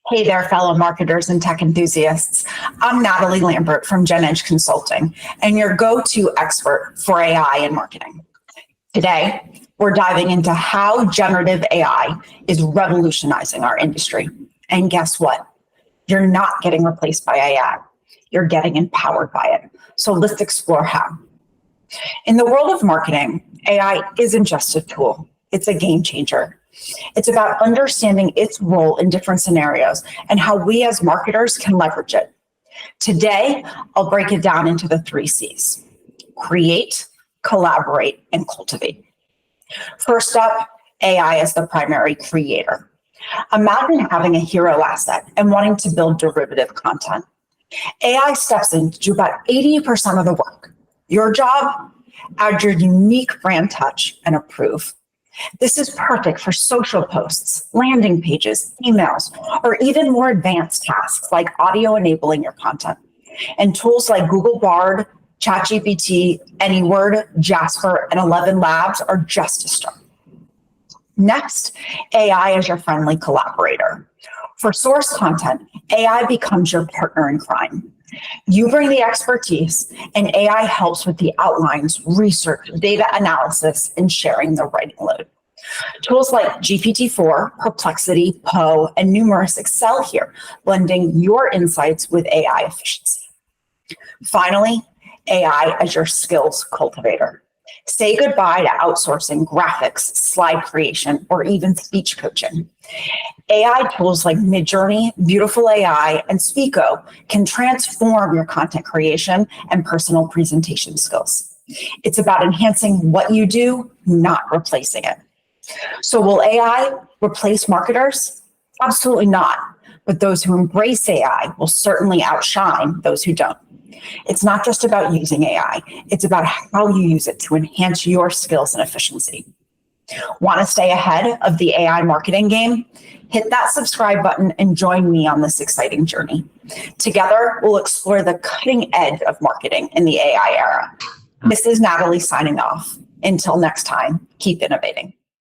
Hey there, fellow marketers and tech enthusiasts. I'm Natalie Lambert from Gen Edge Consulting, and your go-to expert for AI in marketing. Today, we're diving into how generative AI is revolutionizing our industry. And guess what? You're not getting replaced by AI. You're getting empowered by it. So let's explore how. In the world of marketing, AI isn't just a tool. It's a game changer. It's about understanding its role in different scenarios and how we as marketers can leverage it. Today, I'll break it down into the 3 C's: create, collaborate, and cultivate. First up, AI as the primary creator. Imagine having a hero asset and wanting to build derivative content. AI steps in to do about 80% of the work. Your job? Add your unique brand touch and approve. This is perfect for social posts, landing pages, emails, or even more advanced tasks like audio enabling your content. And tools like Google Bard, ChatGPT, AnyWord, Jasper, and 11 Labs are just a start. Next, AI as your friendly collaborator. For source content, AI becomes your partner in crime. You bring the expertise, and AI helps with the outlines, research, data analysis, and sharing the writing load. Tools like GPT-4, Perplexity, Poe, and numerous excel here, blending your insights with AI efficiency. Finally, AI as your skills cultivator. Say goodbye to outsourcing graphics, slide creation, or even speech coaching. AI tools like Midjourney, Beautiful.ai, and Speako can transform your content creation and personal presentation skills. It's about enhancing what you do, not replacing it. So will AI replace marketers? Absolutely not. But those who embrace AI will certainly outshine those who don't. It's not just about using AI. It's about how you use it to enhance your skills and efficiency. Want to stay ahead of the AI marketing game? Hit that subscribe button and join me on this exciting journey. Together, we'll explore the cutting edge of marketing in the AI era. This is Natalie signing off. Until next time, keep innovating.